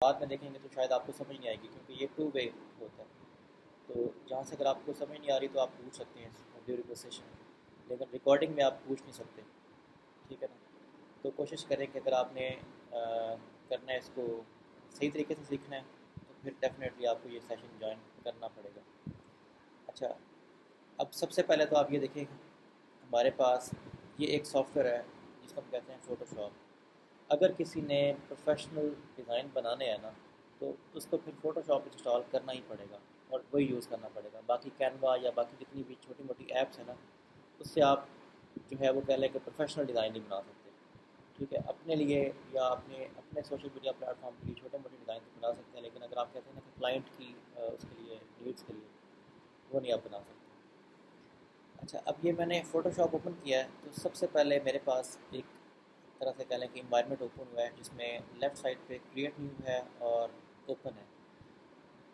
बाद में देखेंगे तो शायद आपको समझ नहीं आएगी, क्योंकि ये टू वे होता है। तो जहाँ से अगर आपको समझ नहीं आ रही तो आप पूछ सकते हैं ड्यूरिंग द सेशन, लेकिन रिकॉर्डिंग में आप पूछ नहीं सकते। ठीक है ना? तो कोशिश करें कि अगर आपने करना है इसको सही तरीके से सीखना है, तो फिर डेफिनेटली आपको ये सेशन ज्वाइन करना पड़ेगा। अच्छा, अब सबसे पहले तो आप ये देखें, हमारे पास ये एक सॉफ्टवेयर है जिसको हम कहते हैं फ़ोटोशॉप। अगर किसी ने प्रोफेशनल डिज़ाइन बनाने हैं ना, तो उसको फिर फ़ोटोशॉप इंस्टॉल करना ही पड़ेगा और वही यूज़ करना पड़ेगा। बाकी कैनवा या बाकी जितनी भी छोटी मोटी ऐप्स हैं ना, उससे आप जो है वो कह लें कि प्रोफेशनल डिज़ाइन नहीं बना सकते। ठीक है, अपने लिए या अपने अपने सोशल मीडिया प्लेटफॉर्म के लिए छोटे मोटे डिज़ाइन तो बना सकते हैं, लेकिन अगर आप कहते हैं ना कि क्लाइंट की उसके लिए नीड्स के लिए, वो नहीं आप बना सकते। अच्छा, अब ये मैंने फ़ोटोशॉप ओपन किया है, तो सबसे पहले मेरे पास एक तरह से कह लें कि इन्वायरमेंट ओपन हुआ है, जिसमें लेफ़्ट साइड पे क्रिएट न्यू है और ओपन है।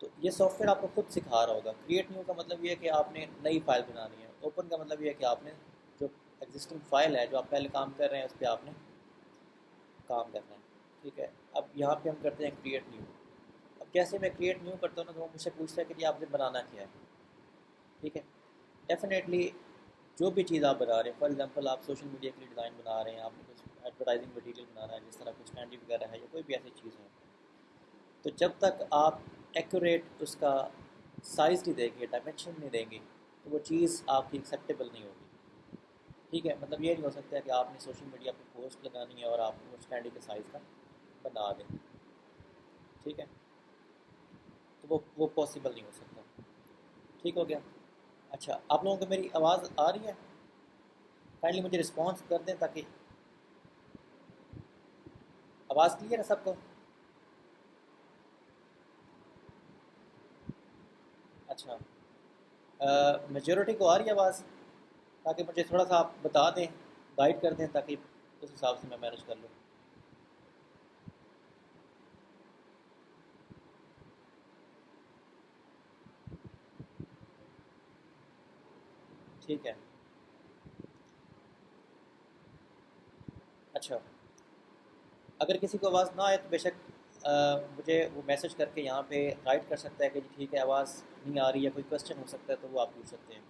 तो ये सॉफ्टवेयर आपको खुद सिखा रहा होगा। क्रिएट न्यू का मतलब ये है कि आपने नई फाइल बनानी है, ओपन का मतलब ये है कि आपने जो एग्जिस्टिंग फाइल है, जो आप पहले काम कर रहे हैं, उस पर आपने काम करना है। ठीक है, अब यहाँ पे हम करते हैं क्रिएट न्यू। अब जैसे मैं क्रिएट न्यू करता हूँ ना, तो वो मुझसे पूछता है कि जी आपने बनाना क्या है। ठीक है, डेफिनेटली जो भी चीज़ आप बना रहे हैं, फॉर एग्जांपल आप सोशल मीडिया के लिए डिज़ाइन बना रहे हैं, आपने कुछ एडवर्टाइजिंग मटेरियल बनाना है, जिस तरह कुछ कैंडी वगैरह है या कोई भी ऐसी चीज़ है, तो जब तक आप एक्यूरेट उसका साइज़ नहीं देंगे, डायमेंशन नहीं देंगे, तो वो चीज़ आपकी एक्सेप्टेबल नहीं होगी। ठीक है, मतलब ये नहीं हो सकता है कि आपने सोशल मीडिया पर पोस्ट लगानी है और आप उस कैंडी के साइज़ का बना दें। ठीक है, तो वो पॉसिबल नहीं हो सकता। ठीक हो गया? अच्छा, आप लोगों को मेरी आवाज़ आ रही है? काइंडली मुझे रिस्पॉन्स कर दें, ताकि आवाज़ क्लियर है सबको? अच्छा, मेजॉरिटी को आ रही है आवाज़? ताकि मुझे थोड़ा सा आप बता दें, गाइड कर दें, ताकि उस हिसाब से मैं मैनेज कर लूँ। ठीक है। अच्छा, अगर किसी को आवाज़ ना आए तो बेशक मुझे वो मैसेज करके यहाँ पे राइट कर सकता है कि जी ठीक है, आवाज़ नहीं आ रही है, कोई क्वेश्चन हो सकता है, तो वो आप पूछ सकते हैं।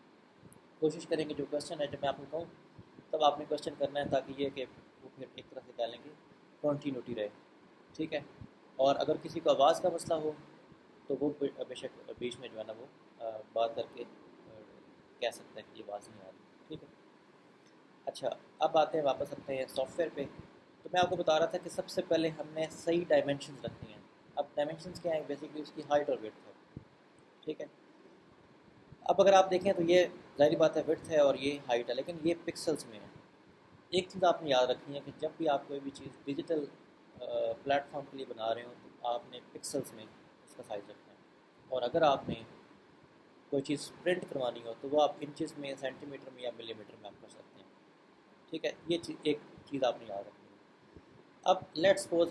कोशिश करेंगे जो क्वेश्चन है, जब मैं आपको कहूँ तब आपने क्वेश्चन करना है, ताकि ये कि वो फिर एक तरह से कह लेंगे कॉन्टीन्यूटी रहे। ठीक है, और अगर किसी को आवाज़ का मसला हो, तो वो बेशक बीच में जो है ना वो बात करके कह सकते हैं कि ये आवाज़ नहीं आ रही। ठीक है। अच्छा, अब आते हैं वापस अपने सॉफ्टवेयर पे। तो मैं आपको बता रहा था कि सबसे पहले हमने सही डायमेंशंस रखनी है। अब डायमेंशंस क्या है? बेसिकली उसकी हाइट और विड्थ है। ठीक है, अब अगर आप देखें तो ये ज़ाहिर बात है विड्थ है और ये हाइट है, लेकिन ये पिक्सल्स में है। एक चीज़ आपने याद रखनी है कि जब भी आप कोई भी चीज़ डिजिटल प्लेटफॉर्म के लिए बना रहे हो, तो आपने पिक्सल्स में उसका साइज़ रखना है। और अगर आपने कोई चीज़ प्रिंट करवानी हो, तो वो आप इंचज़ में, सेंटीमीटर में या मिलीमीटर में आप कर सकते हैं। ठीक है, ये चीज़ एक चीज़ आपने याद रखनी है। अब लेट्स सपोज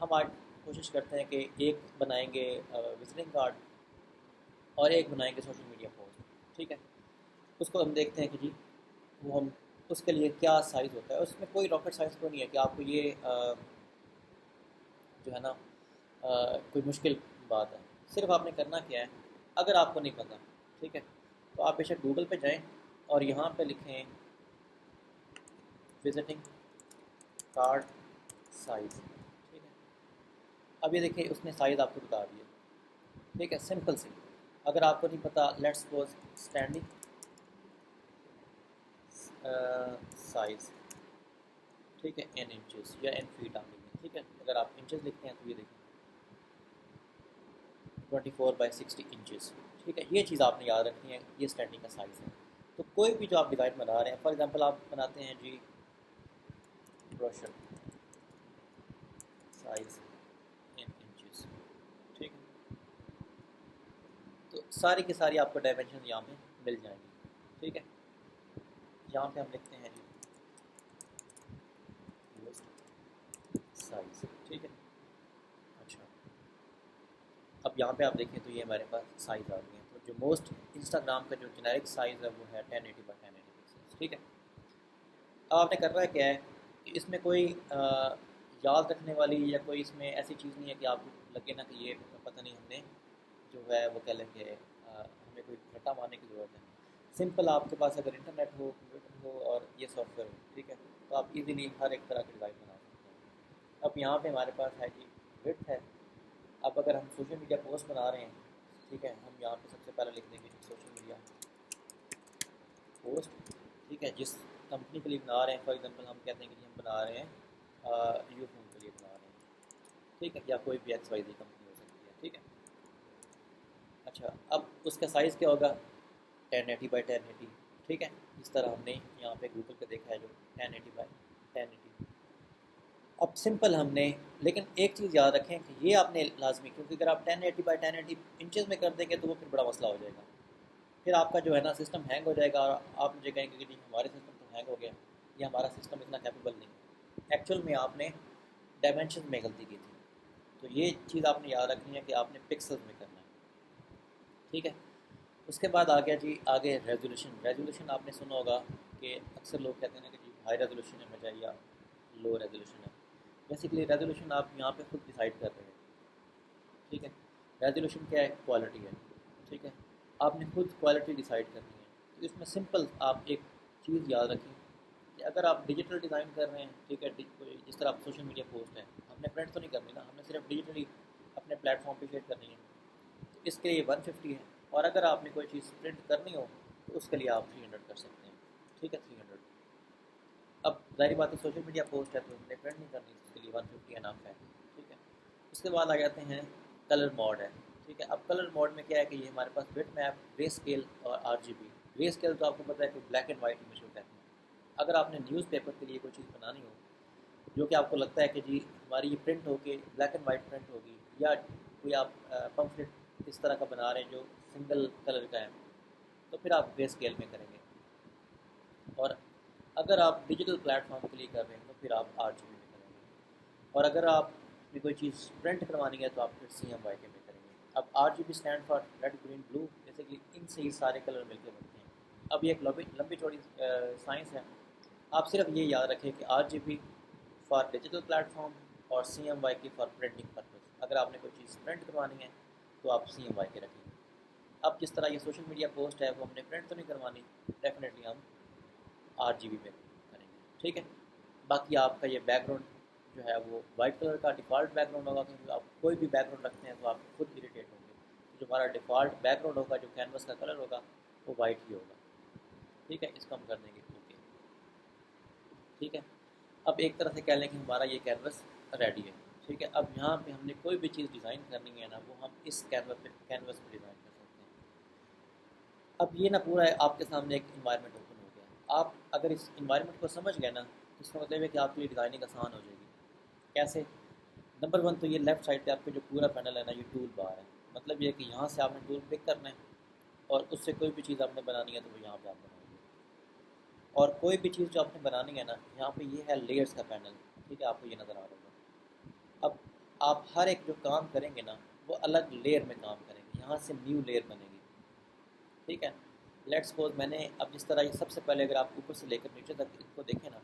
हम आज कोशिश करते हैं कि एक बनाएंगे विजिटिंग कार्ड और एक बनाएंगे सोशल मीडिया पोस्ट। ठीक है, उसको हम देखते हैं कि जी वो हम उसके लिए क्या साइज़ होता है। उसमें कोई रॉकेट साइंस तो नहीं है कि आपको ये जो है ना कोई मुश्किल बात है। सिर्फ आपने करना क्या है, अगर आपको नहीं पता, ठीक है, तो आप बेशक गूगल पे जाएं और यहाँ पे लिखें विजिटिंग कार्ड साइज़। ठीक है, अब ये देखिए उसने साइज़ आपको बता दिया। ठीक है, सिंपल सी। अगर आपको नहीं पता, लेट्स सपोज स्टैंडिंग साइज़, ठीक है, इन इंचज़ या इन फीट आप लिखें। ठीक है, अगर आप इंचज़ लिखते हैं तो ये देखें 24 बाई 60 इंचज़। ठीक है, ये चीज़ आपने याद रखनी है, ये स्टैंडिंग का साइज़ है। तो कोई भी जो आप डिज़ाइन बना रहे हैं, फॉर एग्जांपल आप बनाते हैं जी ब्रोशर साइज़ इन इंचज़। ठीक है, तो सारी की सारी आपको डायमेंशन यहाँ पे मिल जाएंगी। ठीक है, यहाँ पे हम लिखते हैं जी साइज़। ठीक है। अच्छा, अब यहाँ पे आप देखें तो ये हमारे पास साइज़ आ गई है। तो जो मोस्ट इंस्टाग्राम का जो जेनेरिक साइज़ है वो है 1080 बाई 1080 पिक्सल्स। ठीक है, अब आपने करना है क्या है कि इसमें कोई याद रखने वाली या कोई इसमें ऐसी चीज़ नहीं है कि आपको लगे ना कि ये पता नहीं हमने जो है वो कह लेंगे हमें कोई रट्टा मारने की ज़रूरत है। सिंपल आपके पास अगर इंटरनेट हो, कंप्यूटर हो और ये सॉफ्टवेयर हो, ठीक है, तो आप इजीली हर एक तरह की डिज़ाइन बना सकते हैं। अब यहाँ पे हमारे पास है जी विड्थ है। अब अगर हम सोशल मीडिया पोस्ट बना रहे हैं, ठीक है, हम यहाँ पे सबसे पहले लिख देंगे सोशल मीडिया पोस्ट, ठीक है, जिस कंपनी के लिए बना रहे हैं। फॉर एग्जांपल हम कहते हैं कि हम बना रहे हैं यू फोन के लिए बना रहे हैं, ठीक है, या कोई भी एक्स वाई जी कंपनी हो सकती है, ठीक है। अच्छा, अब उसका साइज़ क्या होगा? 1080 by 1080, ठीक है। इस तरह हमने यहाँ पे गूगल पे देखा है जो 1080 by 1080। अब सिंपल हमने, लेकिन एक चीज़ याद रखें कि ये आपने लाजमी, क्योंकि अगर आप 1080 by 1080 इंचज़ में कर देंगे तो वो फिर बड़ा मसला हो जाएगा। फिर आपका जो है ना सिस्टम हैंग हो जाएगा और आप मुझे कहेंगे कि नहीं हमारे सिस्टम तो हैंग हो गया, या हमारा सिस्टम इतना कैपेबल नहीं। एक्चुअल में आपने डायमेंशन में गलती की थी। तो ये चीज़ आपने याद रखनी है कि आपने पिक्सल्स में करना है, ठीक है। उसके बाद आ गया जी आगे रेजोल्यूशन। रेजोल्यूशन आपने सुना होगा कि अक्सर लोग कहते हैं ना कि जी हाई रेजोल्यूशन है मुझे या लो रेजोल्यूशन है। बेसिकली रेजोल्यूशन आप यहाँ पे खुद डिसाइड कर रहे हैं, ठीक है। रेजोल्यूशन क्या है? क्वालिटी है, ठीक है। आपने खुद क्वालिटी डिसाइड करनी है। तो इसमें सिंपल आप एक चीज़ याद रखें कि अगर आप डिजिटल डिज़ाइन कर रहे हैं, ठीक है, जिस तरह आप सोशल मीडिया पोस्ट है, हमने प्रिंट तो नहीं करनी ना, हमने सिर्फ डिजिटली अपने प्लेटफॉर्म पे शेयर करनी है, तो इसके लिए 150 है। और अगर आपने कोई चीज़ प्रिंट करनी हो तो उसके लिए आप 300 कर सकते हैं, ठीक है, 300। अब ज़ाहिर बात है सोशल मीडिया पोस्ट है तो हमने प्रिंट नहीं करनी, उसके लिए 150 एनफ है, ठीक है। उसके बाद आ जाते हैं कलर मोड है, ठीक है। अब कलर मोड में क्या है कि ये हमारे पास बिट मैप, ग्रे स्केल और RGB। ग्रे स्केल तो आपको पता है कि ब्लैक एंड वाइट इमेज होता है। अगर आपने न्यूज़पेपर के लिए कोई चीज़ बनानी हो जो कि आपको लगता है कि जी हमारी ये प्रिंट होगी, ब्लैक एंड वाइट प्रिंट होगी, या कोई आप पम्फलेट इस तरह का बना रहे हैं जो सिंगल कलर का है, तो फिर आप ग्रे स्केल में करेंगे। और अगर आप डिजिटल प्लेटफॉर्म के लिए कर रहे हैं तो फिर आप RGB में करेंगे। और अगर आप कोई चीज़ प्रिंट करवानी है तो आप फिर CMYK में करेंगे। अब RGB stand for red green blue, जैसे कि इनसे ही सारे कलर मिलकर बनते हैं। अब ये एक लंबी लंबी चौड़ी साइंस है। आप सिर्फ ये याद रखें कि RGB फॉर डिजिटल प्लेटफॉर्म और CMYK फॉर प्रिंटिंग पर्पज़। अगर आपने कोई चीज़ प्रिंट करवानी है तो आप CMYK रखेंगे। अब जिस तरह ये सोशल मीडिया पोस्ट है वो हमने प्रिंट तो नहीं करवानी, डेफिनेटली हम RGB में करेंगे, ठीक है। बाकी आपका ये बैकग्राउंड जो है वो वाइट कलर का डिफ़ॉल्ट बैकग्राउंड होगा, क्योंकि आप कोई भी बैकग्राउंड रखते हैं तो आप खुद इरिटेट होंगे। तो जो हमारा डिफ़ॉल्ट बैकग्राउंड होगा, जो कैनवस का कलर होगा, वो वाइट ही होगा, ठीक है। इसको हम कर देंगे ओके, ठीक है। अब एक तरह से कह लें कि हमारा ये कैनवस रेडी है, ठीक है। अब यहाँ पे हमने कोई भी चीज़ डिज़ाइन करनी है ना, वो हम इस कैनवस पे डिज़ाइन कर सकते हैं। अब ये ना पूरा है आपके सामने एक इन्वायरमेंट ओपन हो गया। आप अगर इस इन्वायरमेंट को समझ गए ना, तो इसका मतलब है कि आपके लिए डिज़ाइनिंग आसान हो जाएगी। कैसे? नंबर वन तो ये लेफ्ट साइड पे आपके जो पूरा पैनल है ना, ये टूल बार है। मतलब ये है कि यहाँ से आपने टूल पिक करना है और उससे कोई भी चीज़ आपने बनानी है तो वो यहाँ पे आप बनाएंगे। और कोई भी चीज़ जो आपने बनानी है ना, यहाँ पे ये है लेयर्स का पैनल, ठीक है, आपको ये नज़र आ रहा होगा। अब आप हर एक जो काम करेंगे ना, वो अलग लेयर में काम करेंगे, यहाँ से न्यू लेयर बनेगी, ठीक है। लेट्स सपोज मैंने अब जिस तरह ये सबसे पहले अगर आप ऊपर से लेकर नीचे तक इसको देखें ना,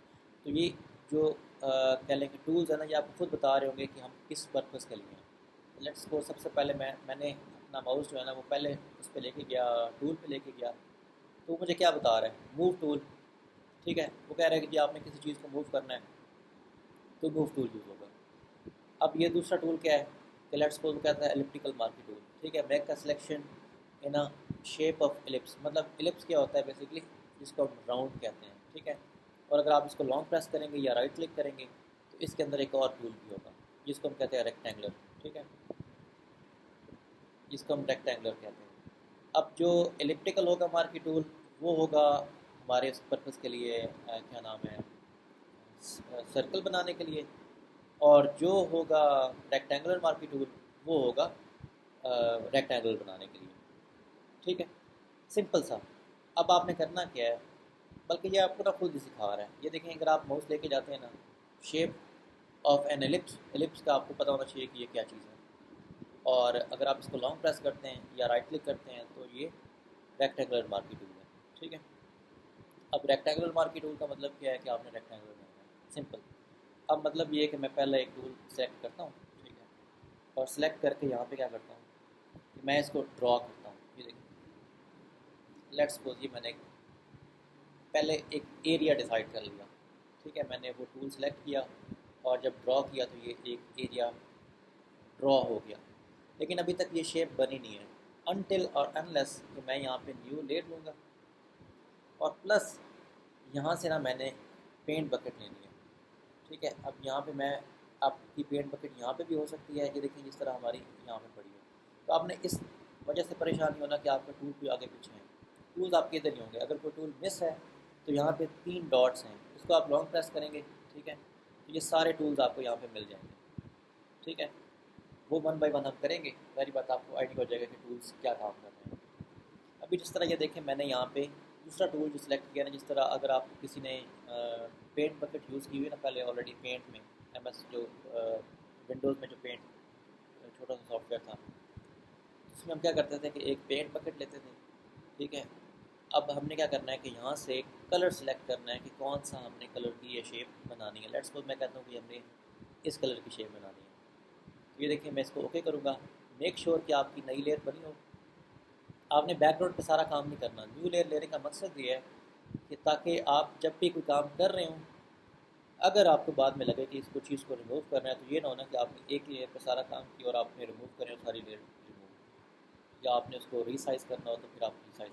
तो ये जो कह लें कि टूल्स है ना, ये आपको खुद बता रहे होंगे कि हम किस पर्पज़ के लिए हैं। लेट्स सपोज सबसे पहले मैंने अपना माउस जो है ना वो पहले उस पर लेके गया, टूल पे लेके गया, तो वो मुझे क्या बता रहा है? मूव टूल, ठीक है। वो कह रहा है कि जी आपने किसी चीज़ को मूव करना है तो मूव टूल यूज़ होगा। अब ये दूसरा टूल क्या है कि लेट्स सपोज वो कहता है एलिप्टिकल मार्की टूल, ठीक है। मेक का selection in a shape of ellipse, मतलब एलिप्स क्या होता है बेसिकली, जिसको हम राउंड कहते हैं, ठीक है। और अगर आप इसको लॉन्ग प्रेस करेंगे या राइट क्लिक करेंगे तो इसके अंदर एक और टूल भी होगा जिसको हम कहते हैं रेक्टेंगुलर, ठीक है, जिसको हम रेक्टेंगुलर कहते हैं। अब जो एलिप्टिकल होगा मार्की टूल, वो होगा हमारे उस पर्पज़ के लिए क्या नाम है, सर्कल बनाने के लिए। और जो होगा रेक्टेंगुलर मार्की टूल, वो होगा रेक्टेंगल बनाने के लिए, ठीक है। सिंपल सा। अब आपने करना क्या है, बल्कि ये आपको ना खुद ही सिखा रहा है। ये देखें, अगर आप माउस लेके जाते हैं ना, shape of an ellipse, ellipse का आपको पता होना चाहिए कि ये क्या चीज़ है। और अगर आप इसको लॉन्ग प्रेस करते हैं या राइट क्लिक करते हैं तो ये रेक्टेंगुलर मार्की टूल है, ठीक है। अब रेक्टेंगुलर मार्की टूल का मतलब क्या है कि आपने रेक्टेंगुलर बनाना है, सिंपल। अब मतलब ये है कि मैं पहले एक टूल सेलेक्ट करता हूँ, ठीक है, और सेलेक्ट करके यहाँ पे क्या करता हूँ कि मैं इसको ड्रॉ करता हूँ। ये देखिए, लेट्स सपोज ये मैंने पहले एक एरिया डिसाइड कर लिया, ठीक है, मैंने वो टूल सेलेक्ट किया और जब ड्रॉ किया तो ये एक एरिया ड्रॉ हो गया, लेकिन अभी तक ये शेप बनी नहीं है अनटिल और अनलेस कि मैं यहाँ पे न्यू लेयर लूँगा और प्लस यहाँ से ना मैंने पेंट बकेट लेनी है, ठीक है। अब यहाँ पे मैं आपकी पेंट बकेट यहाँ पे भी हो सकती है, ये देखिए जिस तरह हमारी यहाँ पे पड़ी है। तो आपने इस वजह से परेशान नहीं होना कि आपका टूल भी आगे पीछे है, टूल्स आपके इधर ही होंगे। अगर कोई टूल मिस है तो यहाँ पे 3 डॉट्स हैं, इसको आप लॉन्ग प्रेस करेंगे, ठीक है, तो ये सारे टूल्स आपको यहाँ पे मिल जाएंगे, ठीक है। वो वन बाय वन हम करेंगे, पहली बात आपको आइडिया हो जाएगा कि टूल्स क्या काम कर रहे हैं। अभी जिस तरह ये देखें मैंने यहाँ पे दूसरा टूल जो सिलेक्ट किया ना, जिस तरह अगर आप किसी ने पेंट बकेट यूज़ की हुई है ना पहले ऑलरेडी पेंट में, MS जो विंडोज़ में जो पेंट छोटा सा सॉफ्टवेयर था, उसमें हम क्या करते थे कि एक पेंट बकेट लेते थे, ठीक है। अब हमने क्या करना है कि यहाँ से कलर सेलेक्ट करना है कि कौन सा हमने कलर की ये शेप बनानी है। लेट्स सपोज मैं कहता हूँ कि हमने इस कलर की शेप बनानी है, तो ये देखिए मैं इसको ओके करूँगा। मेक श्योर कि आपकी नई लेयर बनी हो। आपने बैकग्राउंड पे सारा काम नहीं करना, न्यू लेयर लेने का मकसद ये है कि ताकि आप जब भी कोई काम कर रहे हों, अगर आपको बाद में लगे कि इसको चीज़ को रिमूव करना है तो ये ना होना कि आपने एक लेयर पे सारा काम किया और आपने रिमूव करें और सारी लेयर रिमूव, या आपने उसको रीसाइज़ करना हो तो फिर आप रीसाइज़